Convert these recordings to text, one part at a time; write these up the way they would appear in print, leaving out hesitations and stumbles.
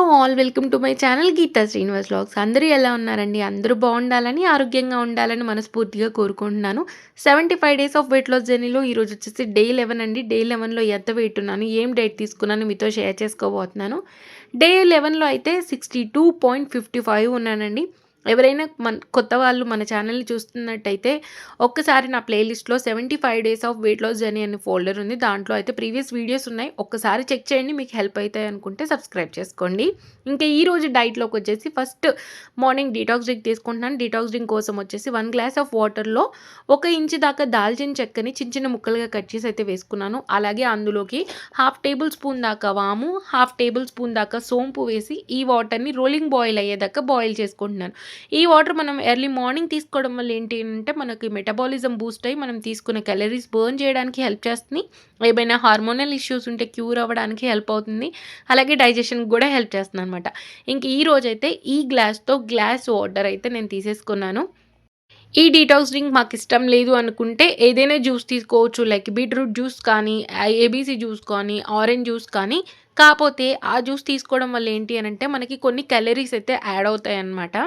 All welcome to my channel Geetha Srinivas vlogs. అందరూ ఎలా ఉన్నారండి? అందరూ బాగుండాలని, ఆరోగ్యంగా ఉండాలని మనస్ఫూర్తిగా కోరుకుంటున్నాను. 75 డేస్ ఆఫ్ వెయిట్ లాస్ జర్నీలో ఈరోజు వచ్చేసి డే 11 అండి. డే 11లో ఎంత వెయిట్ ఉన్నాను, ఏం డైట్ తీసుకున్నాను మీతో షేర్ చేసుకోబోతున్నాను. డే 11లో అయితే 62.55 ఉన్నానండి. ఎవరైనా కొత్త వాళ్ళు మన ఛానల్ని చూస్తున్నట్టయితే ఒక్కసారి నా ప్లేలిస్ట్లో 75 days of weight loss journey అనే ఫోల్డర్ ఉంది. దాంట్లో అయితే ప్రీవియస్ వీడియోస్ ఉన్నాయి. ఒక్కసారి చెక్ చేయండి, మీకు హెల్ప్ అవుతాయి అనుకుంటే సబ్స్క్రైబ్ చేసుకోండి. ఇంకా ఈరోజు డైట్లోకి వచ్చేసి ఫస్ట్ మార్నింగ్ డీటాక్స్ డ్రింక్ తీసుకుంటున్నాను. డీటాక్స్ డ్రింక్ కోసం వచ్చేసి 1 గ్లాస్ ఆఫ్ వాటర్లో 1 ఇంచు దాకా దాల్చిన చెక్కని చిన్న చిన్న ముక్కలుగా కట్ చేసి అయితే వేసుకున్నాను. అలాగే అందులోకి 1/2 టేబుల్ స్పూన్ దాకా వాము, 1/2 టేబుల్ స్పూన్ దాకా సోంపు వేసి ఈ వాటర్ని రోలింగ్ బాయిల్ అయ్యేదాకా బాయిల్ చేసుకుంటున్నాను. ఈ వాటర్ మనం ఎర్లీ మార్నింగ్ తీసుకోవడం వల్ల ఏంటి అంటే మనకి మెటబాలిజం బూస్ట్ అయ్యి మనం తీసుకునే క్యాలరీస్ బర్న్ చేయడానికి హెల్ప్ చేస్తుంది. ఏమైనా హార్మోనల్ ఇష్యూస్ ఉంటే క్యూర్ అవ్వడానికి హెల్ప్ అవుతుంది. అలాగే డైజెషన్కి కూడా హెల్ప్ చేస్తుంది అనమాట. ఇంక ఈ రోజైతే ఈ గ్లాస్తో గ్లాస్ వాటర్ అయితే నేను తీసేసుకున్నాను. ఈ డీటాక్స్ డ్రింక్ మాకు ఇష్టం లేదు అనుకుంటే ఏదైనా జ్యూస్ తీసుకోవచ్చు. లైక్ బీట్రూట్ జ్యూస్ కానీ, ఏబీసీ జ్యూస్ కానీ, ఆరెంజ్ జ్యూస్ కానీ. కాకపోతే ఆ జ్యూస్ తీసుకోవడం వల్ల ఏంటి అనంటే మనకి కొన్ని క్యాలరీస్ అయితే యాడ్ అవుతాయి అన్నమాట.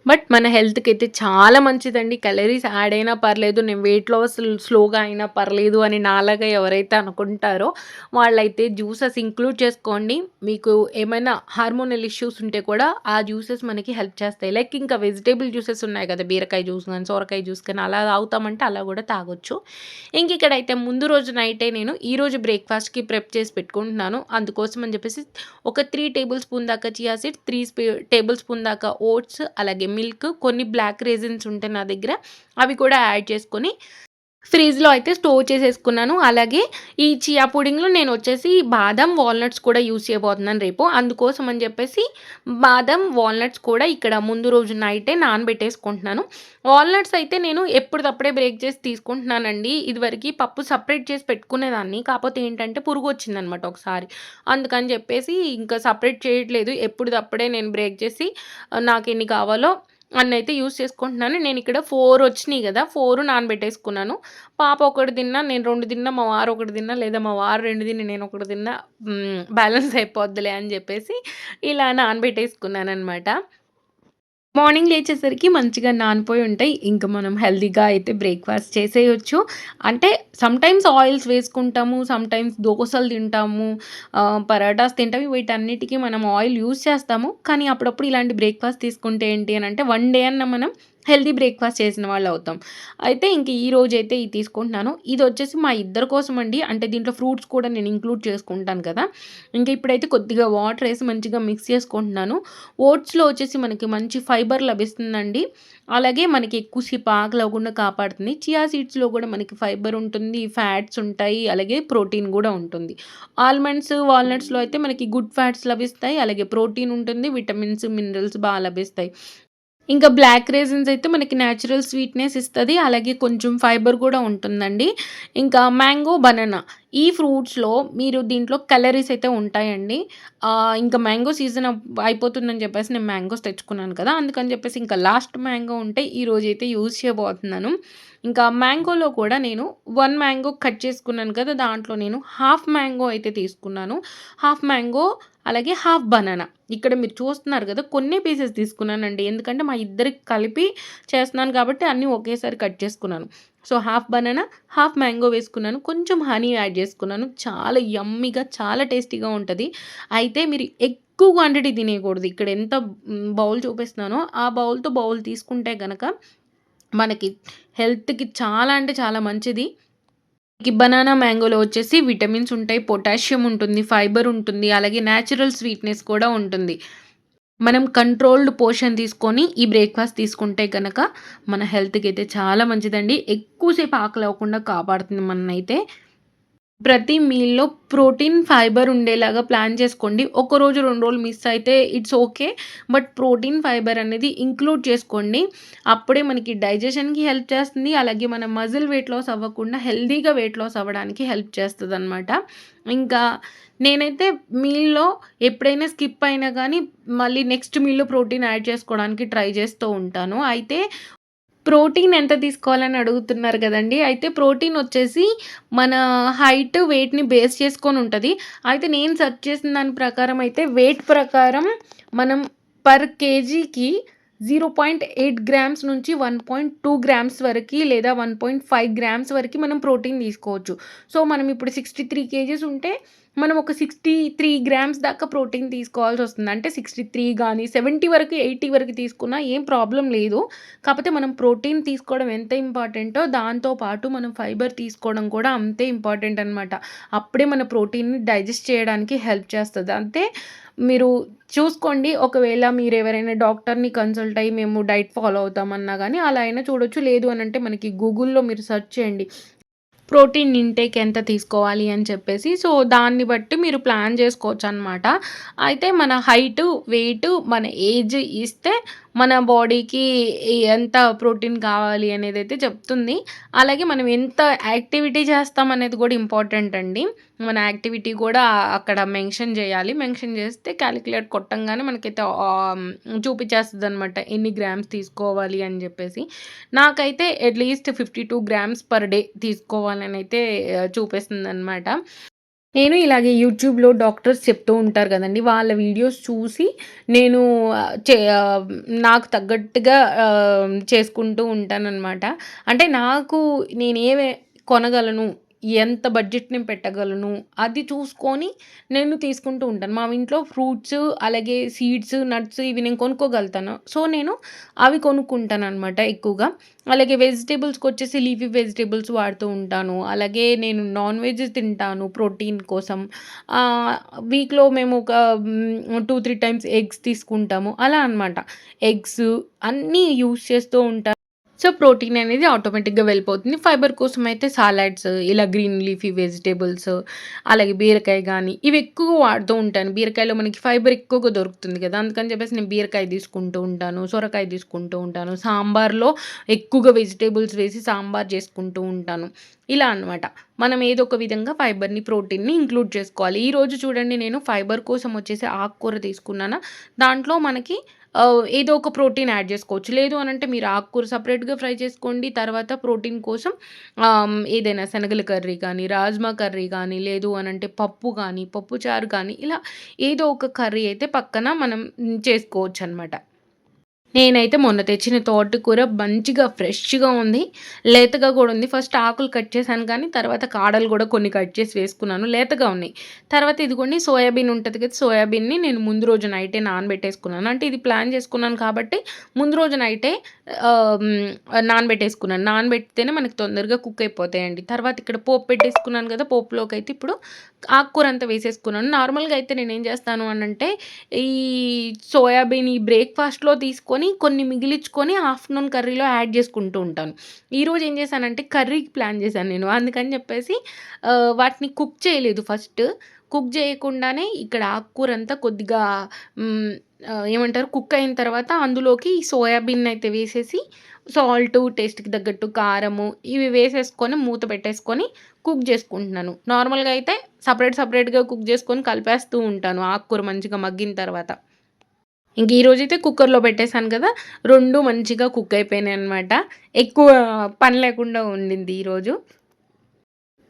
బట్ మన హెల్త్‌కైతే చాలా మంచిదండి. క్యాలరీస్ యాడ్ అయినా పర్లేదు, నేను వెయిట్ లాస్ స్లోగా అయినా పర్లేదు అని నాలాగా ఎవరైతే అనుకుంటారో వాళ్ళైతే జ్యూసెస్ ఇంక్లూడ్ చేసుకోండి. మీకు ఏమైనా హార్మోనల్ ఇష్యూస్ ఉంటే కూడా ఆ జ్యూసెస్ మనకి హెల్ప్ చేస్తాయి. లైక్ ఇంకా వెజిటబుల్ జ్యూసెస్ ఉన్నాయి కదా! బీరకాయ జ్యూస్ గాని, సొరకాయ జ్యూస్ కానీ అలా తాగుతామంటే అలా కూడా తాగొచ్చు. ఇక్కడైతే ముందు రోజు నైటే నేను ఈరోజు బ్రేక్‌ఫాస్ట్‌కి ప్రెప్ చేసి పెట్టుకుంటున్నాను. అందుకోసం అని చెప్పేసి ఒక 3 టేబుల్ స్పూన్ దాకా చియా సీడ్స్, 3 టేబుల్ స్పూన్ దాకా ఓట్స్, అలాగే మిల్క్, కొన్ని బ్లాక్ రేజిన్స్ ఉంటాయి నా దగ్గర. అవి కూడా యాడ్ చేసుకొని ఫ్రిడ్జ్‌లో అయితే స్టోర్ చేసేసుకున్నాను. అలాగే ఈ చియా పుడింగ్‌లో నేనొచ్చేసి బాదం, వాల్‌నట్స్ కూడా యూజ్ చేయబోతున్నాను రేపు. అందుకోసం అని చెప్పేసి బాదం, వాల్‌నట్స్ కూడా ఇక్కడ ముందు రోజు నైటే నానబెట్టేసుకుంటున్నాను. వాల్‌నట్స్ అయితే నేను ఎప్పటిదప్పుడే బ్రేక్ చేసి తీసుకుంటున్నానండి. ఇదివరకి పప్పు సెపరేట్ చేసి పెట్టుకునేదాన్ని. కాపోతే ఏంటంటే పురుగొచ్చిందనమాట ఒకసారి. అందుకని చెప్పేసి ఇంకా సెపరేట్ చేయట్లేదు. ఎప్పటిదప్పుడే నేను బ్రేక్ చేసి నాకెన్ని కావాలో అన్నయితే యూజ్ చేసుకుంటున్నాను. నేనిక్కడ 4 వచ్చినియి గదా! 4 నానబెట్టేసుకున్నాను. పాప ఒకటి తిన్నా, నేను 2 తిన్నా, మా వారు ఒకటి తిన్నా, లేదా మా వారు 2 తిని నేనొకటి తిన్నా బ్యాలెన్స్ అయిపోద్దిలే అని జెప్పేసి ఇలా నానబెట్టేసుకున్నాననమాట. మార్నింగ్ లేచేసరికి మంచిగా నానిపోయి ఉంటాయి. ఇంక మనం హెల్తీగా అయితే బ్రేక్‌ఫాస్ట్ చేసేయొచ్చు. అంటే సమ్‌టైమ్స్ ఆయిల్స్ వేసుకుంటాము. సమ్‌టైమ్స్ దోసలు తింటాము. పరాటాస్ తింటాము. వీటన్నిటికి మనం ఆయిల్ యూజ్ చేస్తాము. కానీ అప్పుడప్పుడు ఇలాంటి బ్రేక్‌ఫాస్ట్ తీసుకుంటే ఏంటి అనంటే వన్ డే అన్నా మనం హెల్తీ బ్రేక్‌ఫాస్ట్ చేసిన వాళ్ళవుతాం. అయితే ఇంక ఈరోజైతే ఇది తీసుకుంటున్నాను. ఇదొచ్చేసి మా ఇద్దరి కోసమండి. అంటే దీంట్లో ఫ్రూట్స్ కూడా నేను ఇంక్లూడ్ చేసుకుంటాను కదా! ఇంక ఇప్పుడైతే కొద్దిగా వాటరేసి మంచిగా మిక్స్ చేసుకుంటున్నాను. ఓట్స్‌లో వచ్చేసి మనకి మంచి ఫైబర్ లభిస్తుందండి. అలాగే మనకి ఎక్కువసేపు ఆకలవ్వకుండా కాపాడుతుంది. చియా సీడ్స్‌లో కూడా మనకి ఫైబర్ ఉంటుంది, ఫ్యాట్స్ ఉంటాయి, అలాగే ప్రోటీన్ గూడా ఉంటుంది. ఆల్మండ్స్, వాల్‌నట్స్‌లో అయితే మనకి గుడ్ ఫ్యాట్స్ లభిస్తాయి. అలాగే ప్రోటీన్ ఉంటుంది, విటమిన్స్, మినరల్స్ లభిస్తాయి. ఇంకా బ్లాక్ రేజిన్స్ అయితే మనకి నేచురల్ స్వీట్‌నెస్ ఇస్తది. అలాగే కొంచెం ఫైబర్ గూడా ఉంటుందండి. ఇంకా మ్యాంగో, బనానా ఈ ఫ్రూట్స్‌లో మీరు దీంట్లో కలరీస్ అయితే ఉంటాయండి. ఇంకా మ్యాంగో సీజన్ అయిపోతుందని చెప్పేసి నేను మ్యాంగోస్ తెచ్చుకున్నాను కదా! అందుకని చెప్పేసి ఇంకా లాస్ట్ మ్యాంగో ఉంటే ఈరోజైతే యూజ్ చేయబోతున్నాను. ఇంకా మ్యాంగోలో కూడా నేను 1 మ్యాంగో కట్ చేసుకున్నాను కదా! దాంట్లో నేను హాఫ్ మ్యాంగో అయితే తీసుకున్నాను. హాఫ్ మ్యాంగో అలాగే హాఫ్ బనానా. ఇక్కడ మీరు చూస్తున్నారు గదా! కొన్నే పీసెస్ తీసుకున్నానండి. ఎందుకంటే మా ఇద్దరికి కలిపి చేస్తున్నాను కాబట్టి అన్నీ ఒకేసారి కట్ చేసుకున్నాను. So, half banana, half mango వేసుకున్నాను. కొంచెం హనీ యాడ్ చేసుకున్నాను. చాలా యమ్మీగా, చాలా టేస్టీగా ఉంటది. అయితే మీరు ఎక్కువ క్వాంటిటీ తినేయకూడదు. ఇక్కడ ఎంత బౌల్ చూపిస్తున్నానో ఆ బౌల్‌తో బౌల్ తీసుకుంటే గనక మనకి హెల్త్‌కి చాలా అంటే చాలా మంచిది. ఈ బనానా, మ్యాంగోలో వచ్చేసి విటమిన్స్ ఉంటాయి, పొటాషియం ఉంటుంది, ఫైబర్ ఉంటుంది, అలాగే నేచురల్ స్వీట్‌నెస్ కూడా ఉంటుంది. మనం కంట్రోల్డ్ పోర్షన్ తీసుకొని ఈ బ్రేక్‌ఫాస్ట్ తీసుకుంటే గనక మన హెల్త్‌కైతే చాలా మంచిదండి. ఎక్కువ సేపు ఆకలవ్వకుండా కాపాడుతుంది మననైతే. ప్రతి మీల్‌లో ప్రోటీన్, ఫైబర్ ఉండేలాగా ప్లాన్ చేసుకోండి. ఒకరోజు, 2 రోజులు మిస్ అయితే it's okay. But protein, fibre అనేది ఇంక్లూడ్ చేసుకోండి. అప్పుడే మనకి డైజెషన్‌కి హెల్ప్ చేస్తుంది. అలాగే మన మజిల్ వెయిట్ లాస్ అవ్వకుండా హెల్తీగా వెయిట్ లాస్ అవ్వడానికి హెల్ప్ చేస్తదనమాట. ఇంకా నేనైతే మీల్‌లో ఎప్పుడైనా స్కిప్ అయినా గానీ మళ్ళీ నెక్స్ట్ మీల్‌లో ప్రోటీన్ యాడ్ చేసుకోవడానికి ట్రై చేస్తూ ఉంటాను. అయితే ప్రోటీన్ ఎంత తీసుకోవాలని అడుగుతున్నారు గదండీ! అయితే ప్రోటీన్ వచ్చేసి మన హైట్, వెయిట్‌ని బేస్ చేసుకొని ఉంటది. అయితే నేను సెర్చ్ చేసిన దాని ప్రకారం అయితే వెయిట్ ప్రకారం మనం పర్ కేజీకి 0.8 గ్రామ్స్ నుంచి 1.2 గ్రామ్స్ వరకి లేదా 1.5 గ్రామ్స్ వరకి మనం ప్రోటీన్ తీసుకోవచ్చు. సో, మనం ఇప్పుడు 63 కేజీస్ ఉంటే మనం ఒక 63 గ్రామ్స్ దాకా ప్రోటీన్ తీసుకోవాల్సొస్తుంది. అంటే 63 గానీ, 70 వరకు, 80 వరకు తీసుకున్నా ఏం ప్రాబ్లమ్ లేదు. కాపోతే మనం ప్రోటీన్ తీసుకోవడం ఎంత ఇంపార్టెంటో దాంతో పాటు మనం ఫైబర్ తీసుకోవడం కూడా అంతే ఇంపార్టెంట్ అనమాట. అప్పుడే మన ప్రోటీన్‌ని డైజెస్ట్ చేయడానికి హెల్ప్ చేస్తది. అంతే మీరు చూసుకోండి. ఒకవేళ మీరెవరైనా డాక్టర్‌ని కన్సల్ట్ అయ్యి మేము డైట్ ఫాలో అవుతామన్నా గానీ అలా అయినా చూడొచ్చు. లేదు అనంటే మనకి గూగుల్‌లో మీరు సెర్చ్ చేయండి. ప్రోటీన్ ఇంటేక్ ఎంత తీసుకోవాలి అని చెప్పేసి. సో, దాన్ని బట్టి మీరు ప్లాన్ చేసుకోవచ్చనమాట. అయితే మన హైటు, వెయిటు, మన ఏజ్ ఇస్తే మన బాడీకి ఎంత ప్రోటీన్ కావాలి అనేదైతే చెప్తుంది. అలాగే మనం ఎంత యాక్టివిటీ చేస్తామనేది కూడా ఇంపార్టెంట్ అండి. మన యాక్టివిటీ కూడా అక్కడ మెన్షన్ చేయాలి. మెన్షన్ చేస్తే కాలిక్యులేట్ కొట్టంగానే మనకైతే చూపిచ్చేస్తదనమాట. ఎన్ని గ్రామ్స్ తీసుకోవాలి అని చెప్పేసి. నాకైతే అట్‌లీస్ట్ 52 గ్రామ్స్ పర్ డే తీసుకోవాలనైతే చూపిస్తుందనమాట. నేను ఇలాగే యూట్యూబ్‌లో డాక్టర్స్ చెప్తూ ఉంటారు గదండీ! వాళ్ళ వీడియోస్ చూసి నేను నాకు తగ్గట్టుగా చేసుకుంటూ ఉంటాననమాట. అంటే నాకు నేనేవి కొనగలను, ఎంత బడ్జెట్ నేను పెట్టగలను, అది చూసుకొని నేను తీసుకుంటూ ఉంటాను. మా ఇంట్లో ఫ్రూట్స్, అలాగే సీడ్స్, నట్స్ ఇవి నేను కొనుక్కోగలుగుతాను. సో, నేను అవి కొనుక్కుంటాననమాట ఎక్కువగా. అలాగే వెజిటబుల్స్‌కొచ్చేసి లీఫీ వెజిటబుల్స్ వాడుతూ ఉంటాను. అలాగే నేను నాన్ వెజ్ తింటాను ప్రోటీన్ కోసం. ఆహ్, వీక్‌లో మేము ఒక 2, 3 టైమ్స్ ఎగ్స్ తీసుకుంటాము. అలా అనమాట. ఎగ్స్ అన్నీ యూజ్ చేస్తూ ఉంటాను. సో, ప్రోటీన్ అనేది ఆటోమేటిక్‌గా వెళ్ళిపోతుంది. ఫైబర్ కోసం అయితే సాలడ్స్, ఇలా గ్రీన్ లీఫీ వెజిటబుల్స్, అలాగే బీరకాయ గానీ, ఇవి ఎక్కువ వాడుతూ ఉంటాను. బీరకాయలో మనకి ఫైబర్ ఎక్కువగా దొరుకుతుంది కదా! అందుకని చెప్పేసి నేను బీరకాయ తీసుకుంటూ ఉంటాను. సొరకాయ తీసుకుంటూ ఉంటాను. సాంబార్‌లో ఎక్కువగా వెజిటబుల్స్ వేసి సాంబార్ చేసుకుంటూ ఉంటాను. ఇలా అనమాట. మనం ఏదో ఒక విధంగా ఫైబర్‌ని, ప్రోటీన్‌ని ఇంక్లూడ్ చేసుకోవాలి. ఈరోజు చూడండి నేను ఫైబర్ కోసం వచ్చేసి ఆకుకూర తీసుకున్నానా, దాంట్లో మనకి ఏదో ఒక ప్రోటీన్ యాడ్ చేసుకోవచ్చు. లేదు అనంటే మీరు ఆకుకూర సెపరేట్‌గా ఫ్రై చేసుకోండి. తర్వాత ప్రోటీన్ కోసం ఏదైనా శనగల కర్రీ కానీ, రాజ్మా కర్రీ కానీ, లేదు అనంటే పప్పు గానీ, పప్పుచారు కానీ, ఇలా ఏదో ఒక కర్రీ అయితే పక్కన మనం చేసుకోవచ్చనమాట. నేనైతే మొన్న తెచ్చిన తోటకూర మంచిగా ఫ్రెష్‌గా ఉంది. లేతగా గూడా ఉంది. ఫస్ట్ ఆకులు కట్ చేశాను కానీ, తర్వాత కాడలు గూడా కొన్ని కట్ చేసి వేసుకున్నాను. లేతగా ఉన్నాయి. తర్వాత ఇదిగోండి సోయాబీన్ ఉంటది కదా! సోయాబీన్‌ని నేను ముందు రోజు నైటే నానబెట్టేసుకున్నాను. అంటే ఇది ప్లాన్ చేసుకున్నాను కాబట్టి, ముందు రోజు నైటే నానబెట్టేసుకున్నాను. నానబెడితేనే మనకి తొందరగా కుక్ అయిపోతాయండి. తర్వాత ఇక్కడ పోపు పెట్టేసుకున్నాను కదా! పోపులోకైతే ఇప్పుడు ఆకుకూర అంతా వేసేసుకున్నాను. నార్మల్‌గా అయితే నేనేం చేస్తాను అనంటే, ఈ సోయాబీన్ ఈ బ్రేక్‌ఫాస్ట్‌లో తీసుకొని కొన్ని మిగిలిచ్చుకొని ఆఫ్టర్‌నూన్ కర్రీలో యాడ్ చేసుకుంటూ ఉంటాను. ఈరోజు ఏం చేశానంటే కర్రీకి ప్లాన్ చేశాను నేను. అందుకని చెప్పేసి వాటిని కుక్ చేయలేదు ఫస్ట్. కుక్ చేయకుండానే ఇక్కడ ఆకుకూరంతా కొద్దిగా హ్మ్, ఏమంటారు కుక్ అయిన తర్వాత అందులోకి సోయాబీన్ అయితే వేసేసి సాల్టు, టేస్ట్‌కి తగ్గట్టు కారము ఇవి వేసేసుకొని మూత పెట్టేసుకొని కుక్ చేసుకుంటున్నాను. నార్మల్‌గా అయితే సెపరేట్‌గా కుక్ చేసుకొని కలిపేస్తూ ఉంటాను ఆకుకూర మంచిగా మగ్గిన తర్వాత. ఇంక ఈరోజైతే కుక్కర్‌లో పెట్టేసాను కదా! 2 మంచిగా కుక్ అయిపోయినాయనమాట. ఎక్కువ పని లేకుండా ఉండింది ఈరోజు.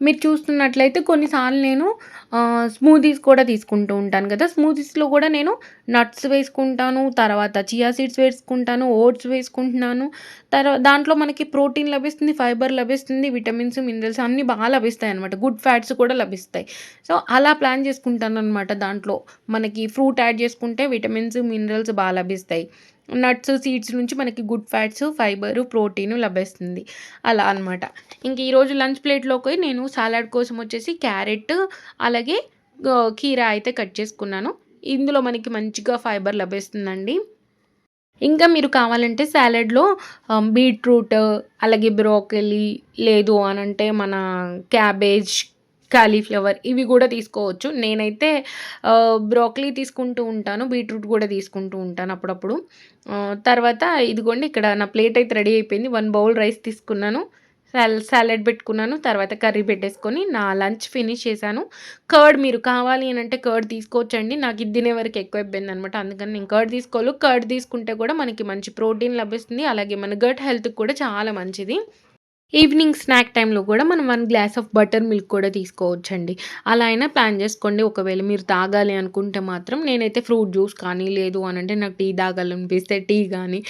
మీరు చూస్తున్నట్లయితే కొన్నిసార్లు నేను స్మూతీస్ కూడా తీసుకుంటూ ఉంటాను కదా! స్మూతీస్‌లో కూడా నేను నట్స్ వేసుకుంటాను. తర్వాత చియా సీడ్స్ వేసుకుంటాను. ఓట్స్ వేసుకుంటున్నాను. దాంట్లో మనకి ప్రోటీన్ లభిస్తుంది, ఫైబర్ లభిస్తుంది, విటమిన్స్, మినరల్స్ అన్నీ లభిస్తాయన్నమాట. గుడ్ ఫ్యాట్స్ కూడా లభిస్తాయి. సో, అలా ప్లాన్ చేసుకుంటాననమాట దాంట్లో. మనకి ఫ్రూట్ యాడ్ చేసుకుంటే విటమిన్స్, మినరల్స్ లభిస్తాయి. నట్స్, సీడ్స్ నుంచి మనకి గుడ్ ఫ్యాట్స్, ఫైబరు, ప్రోటీను లభిస్తుంది. అలా అనమాట. ఇంక ఈరోజు లంచ్ ప్లేట్‌లోకి నేను సాలడ్ కోసం వచ్చేసి క్యారెట్, అలాగే కీరా అయితే కట్ చేసుకున్నాను. ఇందులో మనకి మంచిగా ఫైబర్ లభిస్తుందండి. ఇంకా మీరు కావాలంటే సాలడ్‌లో బీట్రూట్, అలాగే బ్రోకలీ, లేదు అనంటే మన క్యాబేజ్, కాలీఫ్లవర్ ఇవి గూడా తీసుకోవచ్చు. నేనైతే బ్రోకలీ తీసుకుంటూ ఉంటాను. బీట్రూట్ గూడా తీసుకుంటూ ఉంటాను అప్పుడప్పుడు. తర్వాత ఇదిగోండి ఇక్కడ నా ప్లేట్ అయితే రెడీ అయిపోయింది. 1 బౌల్ రైస్ తీసుకున్నాను. సాలడ్ పెట్టుకున్నాను. తర్వాత కర్రీ పెట్టేసుకొని నా లంచ్ ఫినిష్ చేశాను. కర్డ్ మీరు కావాలి అనంటే కర్డ్ తీసుకోవచ్చండి. నాకు ఇది తినే వరకు ఎక్కువైపోయిందనమాట. అందుకని నేను కర్డ్ తీసుకోలేదు. కర్డ్ తీసుకుంటే కూడా మనకి మంచి ప్రోటీన్ లభిస్తుంది. అలాగే మన గట్ హెల్త్‌కి కూడా చాలా మంచిది. ఈవినింగ్ స్నాక్ టైమ్‌లో కూడా మనం 1 గ్లాస్ ఆఫ్ బటర్ మిల్క్ కూడా తీసుకోవచ్చండి. అలా అయినా ప్లాన్ చేసుకోండి. ఒకవేళ మీరు తాగాలి అనుకుంటే మాత్రం నేనైతే ఫ్రూట్ జ్యూస్ కానీ, లేదు అనంటే నాకు టీ తాగాలనిపిస్తే టీ గానీ,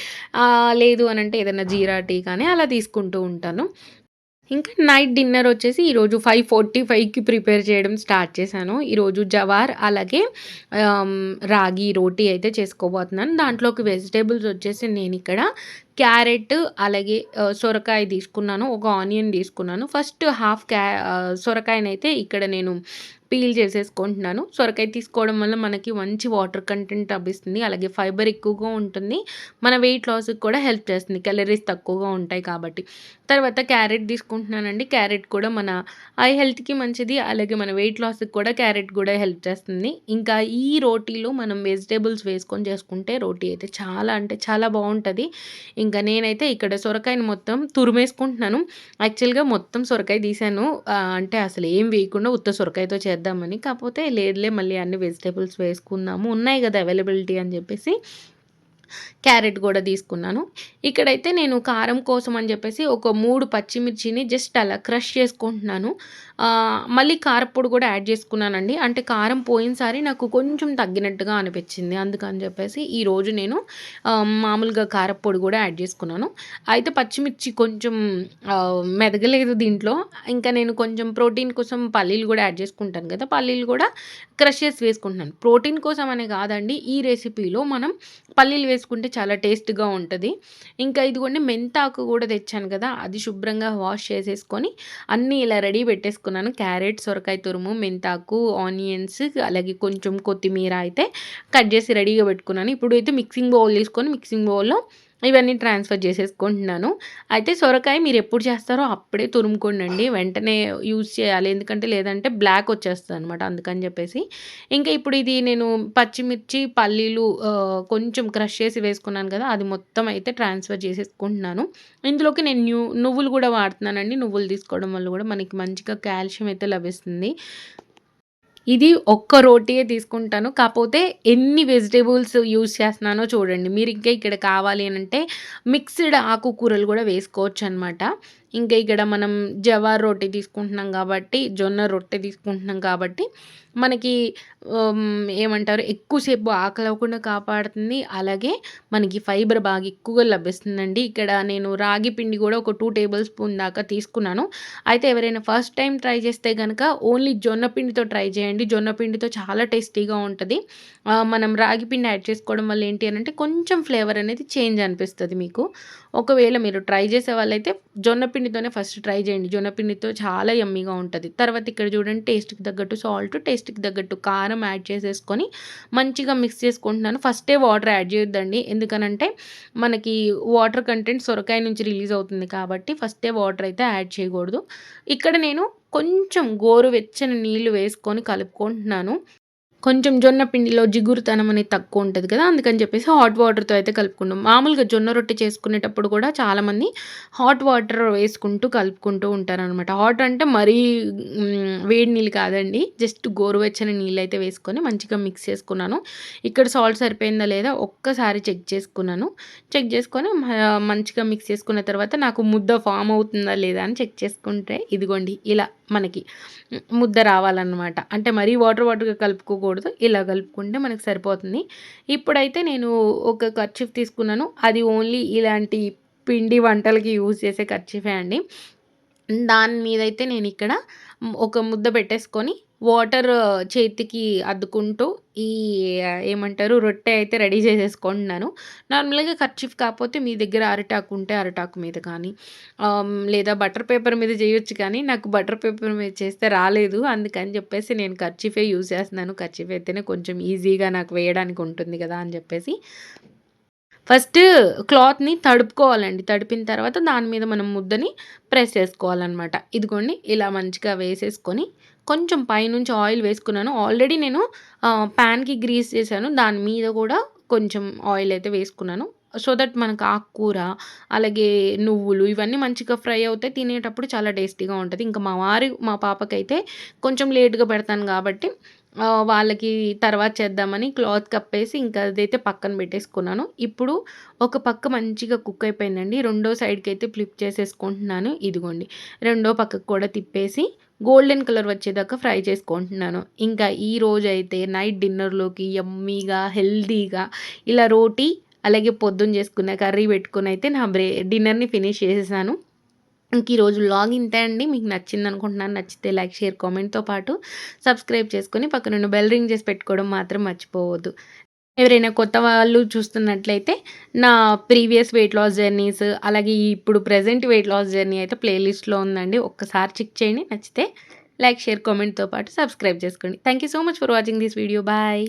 లేదు అనంటే ఏదైనా జీరా టీ కానీ అలా తీసుకుంటూ ఉంటాను. ఇంకా నైట్ డిన్నర్ వచ్చేసి ఈరోజు 5:45కి ప్రిపేర్ చేయడం స్టార్ట్ చేశాను. ఈరోజు జవార్ అలాగే ఆహ్, రాగి రోటీ అయితే చేసుకోబోతున్నాను. దాంట్లోకి వెజిటబుల్స్ వచ్చేసి నేనిక్కడ క్యారెట్ అలాగే సొరకాయ తీసుకున్నాను. ఒక ఆనియన్ తీసుకున్నాను. ఫస్ట్ సొరకాయనైతే ఇక్కడ నేను పీల్ చేసేసుకుంటున్నాను. సొరకాయ తీసుకోవడం వల్ల మనకి మంచి వాటర్ కంటెంట్ లభిస్తుంది. అలాగే ఫైబర్ ఎక్కువగా ఉంటుంది. మన వెయిట్ లాస్‌కి కూడా హెల్ప్ చేస్తుంది. క్యాలరీస్ తక్కువగా ఉంటాయి కాబట్టి. తర్వాత క్యారెట్ తీసుకుంటున్నానండి. క్యారెట్ కూడా మన ఐ హెల్త్‌కి మంచిది. అలాగే మన వెయిట్ లాస్‌కి కూడా క్యారెట్ కూడా హెల్ప్ చేస్తుంది. ఇంకా ఈ రోటీలో మనం వెజిటబుల్స్ వేసుకొని చేసుకుంటే రోటీ అయితే చాలా అంటే చాలా బావుంటది. ఇంకా నేనైతే ఇక్కడ సొరకాయని మొత్తం తురిమేసుకుంటున్నాను. యాక్చువల్‌గా మొత్తం సొరకాయ తీశాను. అంటే అసలు ఏం వేయకుండా ఉత్త సొరకాయతో చేద్దామని. కాకపోతే లేదులే మళ్ళీ అన్ని వెజిటబుల్స్ వేసుకుందాము. ఉన్నాయి గదా! అవైలబిలిటీ అని జెప్పేసి క్యారెట్ గూడా తీసుకున్నాను. ఇక్కడైతే నేను కారం కోసం అని జెప్పేసి ఒక 3 పచ్చిమిర్చిని జస్ట్ అలా క్రష్ చేసుకుంటున్నాను. మళ్ళీ కారప్పొడి గూడా యాడ్ చేసుకున్నానండి. అంటే కారం పోయినసారి నాకు కొంచెం తగ్గినట్టుగా అనిపిచ్చింది. అందుకని జెప్పేసి ఈరోజు నేను మామూలుగా కారప్పొడి గూడా యాడ్ చేసుకున్నాను. అయితే పచ్చిమిర్చి కొంచెం మెదగలేదు దీంట్లో. ఇంకా నేను కొంచెం ప్రోటీన్ కోసం పల్లీలు గూడా యాడ్ చేసుకుంటాను గదా! పల్లీలు గూడా క్రష్ చేసి వేసుకుంటున్నాను. ప్రోటీన్ కోసం అనే గాదండి. ఈ రెసిపీలో మనం పల్లీలు వేసుకుంటే చాలా టేస్ట్‌గా ఉంటది. ఇంకా ఇదిగోండి మెంతాకు గూడా తెచ్చాను కదా! అది శుభ్రంగా వాష్ చేసేసుకొని అన్నీ ఇలా రెడీ పెట్టేసుకున్నాను. క్యారెట్, సొరకాయ తురుము, మెంతాకు, ఆనియన్స్ అలాగే కొంచెం కొత్తిమీర అయితే కట్ చేసి రెడీగా పెట్టుకున్నాను. ఇప్పుడైతే మిక్సింగ్ బౌల్ తీసుకొని మిక్సింగ్ బౌల్‌లో ఇవన్నీ ట్రాన్స్‌ఫర్ చేసేసుకుంటున్నాను. అయితే సొరకాయ మీరెప్పుడు చేస్తారో అప్పుడే తురుముకోండండి. వెంటనే యూజ్ చేయాలి. ఎందుకంటే లేదంటే బ్లాక్ వచ్చేస్తదనమాట. అందుకని చెప్పేసి. ఇంకా ఇప్పుడు ఇది నేను పచ్చిమిర్చి, పల్లీలు కొంచెం క్రష్ చేసి వేసుకున్నాను కదా! అది మొత్తం అయితే ట్రాన్స్‌ఫర్ చేసేసుకుంటున్నాను. ఇందులోకి నేను నువ్వులు కూడా వాడుతున్నానండి. నువ్వులు తీసుకోవడం వల్ల కూడా మనకి మంచిగా కాల్షియం అయితే లభిస్తుంది. ఇది ఒక్క రోటీయే తీసుకుంటాను. కాపోతే ఎన్ని వెజిటబుల్స్ యూజ్ చేస్తున్నానో చూడండి. మీరింకా ఇక్కడ కావాలి అనంటే మిక్స్‌డ్ ఆకుకూరలు గూడా వేసుకోవచ్చనమాట. ఇంకా ఇక్కడ మనం జవార్ రొట్టె తీసుకుంటున్నాం గాబట్టి, జొన్న రొట్టె తీసుకుంటున్నాం కాబట్టి, మనకి ఏమంటారు ఎక్కువ సేపు ఆకలవ్వకుండా కాపాడుతుంది. అలాగే మనకి ఫైబర్ బాగా ఎక్కువగా లభిస్తుందండి. ఇక్కడ నేను రాగి పిండి గూడా ఒక 2 టేబుల్ స్పూన్ దాకా తీసుకున్నాను. అయితే ఎవరైనా ఫస్ట్ టైమ్ ట్రై చేస్తే గనక ఓన్లీ జొన్న పిండితో ట్రై చేయండి. జొన్న పిండితో చాలా టేస్టీగా ఉంటది. మనం రాగి పిండి యాడ్ చేసుకోవడం వల్ల ఏంటి అనంటే కొంచెం ఫ్లేవర్ అనేది చేంజ్ అనిపిస్తది మీకు. ఒకవేళ మీరు ట్రై చేసే వాళ్ళైతే జొన్న పిండితోనే ఫస్ట్ ట్రై చేయండి. జొన్న పిండితో చాలా యమ్మీగా ఉంటది. తర్వాత ఇక్కడ చూడండి టేస్ట్‌కి తగ్గట్టు సాల్ట్, టేస్ట్‌కి తగ్గట్టు కారం యాడ్ చేసేసుకొని మంచిగా మిక్స్ చేసుకుంటున్నాను. ఫస్టే వాటర్ యాడ్ చేయొద్దండి. ఎందుకనంటే మనకి వాటర్ కంటెంట్ సొరకాయ నుంచి రిలీజ్ అవుతుంది కాబట్టి ఫస్టే వాటర్ అయితే యాడ్ చేయకూడదు. ఇక్కడ నేను కొంచెం గోరువెచ్చని నీళ్లు వేసుకొని కలుపుకుంటున్నాను. కొంచెం జొన్న పిండిలో జిగురుతనం అనేది తక్కువుంటది కదా! అందుకని చెప్పేసి హాట్ వాటర్‌తో అయితే కలుపుకున్నాం. మామూలుగా జొన్న రొట్టె చేసుకునేటప్పుడు కూడా చాలామంది హాట్ వాటర్ వేసుకుంటూ కలుపుకుంటూ ఉంటారనమాట. హాట్ అంటే మరీ వేడి నీళ్ళు కాదండి. జస్ట్ గోరువెచ్చని నీళ్ళైతే వేసుకొని మంచిగా మిక్స్ చేసుకున్నాను. ఇక్కడ సాల్ట్ సరిపోయిందా లేదా ఒక్కసారి చెక్ చేసుకున్నాను. చెక్ చేసుకొని మంచిగా మిక్స్ చేసుకున్న తర్వాత నాకు ముద్ద ఫార్మ్ అవుతుందా లేదా అని చెక్ చేసుకుంటే ఇదిగోండి ఇలా మనకి ముద్ద రావాలన్నమాట. అంటే మరీ వాటర్ వాటర్‌గా కలుపుకోకూడదు. ఇలా కలుపుకుంటే మనకు సరిపోతుంది. ఇప్పుడైతే నేను ఒక కర్చీఫ్ తీసుకున్నాను. అది ఓన్లీ ఇలాంటి పిండి వంటలకి యూజ్ చేసే కర్చీఫే అండి. దాని మీదైతే నేనిక్కడ ఒక ముద్ద పెట్టేసుకొని వాటర్ చేతికి అద్దుకుంటూ ఈ ఏమంటారు రొట్టె అయితే రెడీ చేసేసుకుంటున్నాను. నార్మల్‌గా కర్చీఫ్ కాకపోతే మీ దగ్గర అరిటాకు ఉంటే అరిటాకు మీద కానీ లేదా బటర్ పేపర్ మీద చేయొచ్చు కానీ నాకు బటర్ పేపర్ మీద చేస్తే రాలేదు. అందుకని చెప్పేసి నేను కర్చీఫే యూజ్ చేస్తున్నాను. కర్చీఫ్ అయితేనే కొంచెం ఈజీగా నాకు వేయడానికి ఉంటుంది కదా! అని చెప్పేసి ఫస్ట్ క్లాత్‌ని తడుపుకోవాలండి. తడిపిన తర్వాత దాని మీద మనం ముద్దని ప్రెస్ చేసుకోవాలనమాట. ఇదిగోండి ఇలా మంచిగా వేసేసుకొని కొంచెం పైనుంచి ఆయిల్ వేసుకున్నాను. ఆల్రెడీ నేను పాన్‌కి గ్రీస్ చేశాను. దాని మీద కూడా కొంచెం ఆయిల్ అయితే వేసుకున్నాను. సో దట్ మనకు ఆకుకూర, అలాగే నువ్వులు ఇవన్నీ మంచిగా ఫ్రై అవుతాయి. తినేటప్పుడు చాలా టేస్టీగా ఉంటది. ఇంకా మా పాపకైతే కొంచెం లేట్‌గా పెడతాను గాబట్టి వాళ్ళకి తర్వాత చేద్దామని క్లాత్ కప్పేసి ఇంకా అదైతే పక్కన పెట్టేసుకున్నాను. ఇప్పుడు ఒక పక్క మంచిగా కుక్ అయిపోయిందండి. రెండో సైడ్‌కైతే ఫ్లిప్ చేసేసుకుంటున్నాను. ఇదిగోండి. రెండో పక్కకు కూడా తిప్పేసి గోల్డెన్ కలర్ వచ్చేదాకా ఫ్రై చేసుకుంటున్నాను. ఇంకా ఈ రోజైతే నైట్ డిన్నర్‌లోకి యమ్మీగా, హెల్తీగా ఇలా రోటీ అలాగే పొద్దున చేసుకున్న కర్రీ పెట్టుకొనైతే నా డిన్నర్‌ని ఫినిష్ చేసేసాను. ఇంక ఈరోజు వ్లాగ్ ఇంతే అండి. మీకు నచ్చిందనుకుంటున్నాను. నచ్చితే లైక్, షేర్, కామెంట్‌తో పాటు సబ్స్క్రైబ్ చేసుకొని పక్కనున్న బెల్ రింగ్ చేసి పెట్టుకోవడం మాత్రం మర్చిపోవద్దు. ఎవరైనా కొత్త వాళ్ళు చూస్తున్నట్లయితే నా ప్రీవియస్ వెయిట్ లాస్ జర్నీస్, అలాగే ఇప్పుడు ప్రెజెంట్ వెయిట్ లాస్ జర్నీ అయితే ప్లేలిస్ట్‌లో ఉందండి. ఒక్కసారి చెక్ చేయండి. నచ్చితే లైక్, షేర్, కామెంట్‌తో పాటు సబ్స్క్రైబ్ చేసుకోండి. Thank you so much for watching this video. Bye.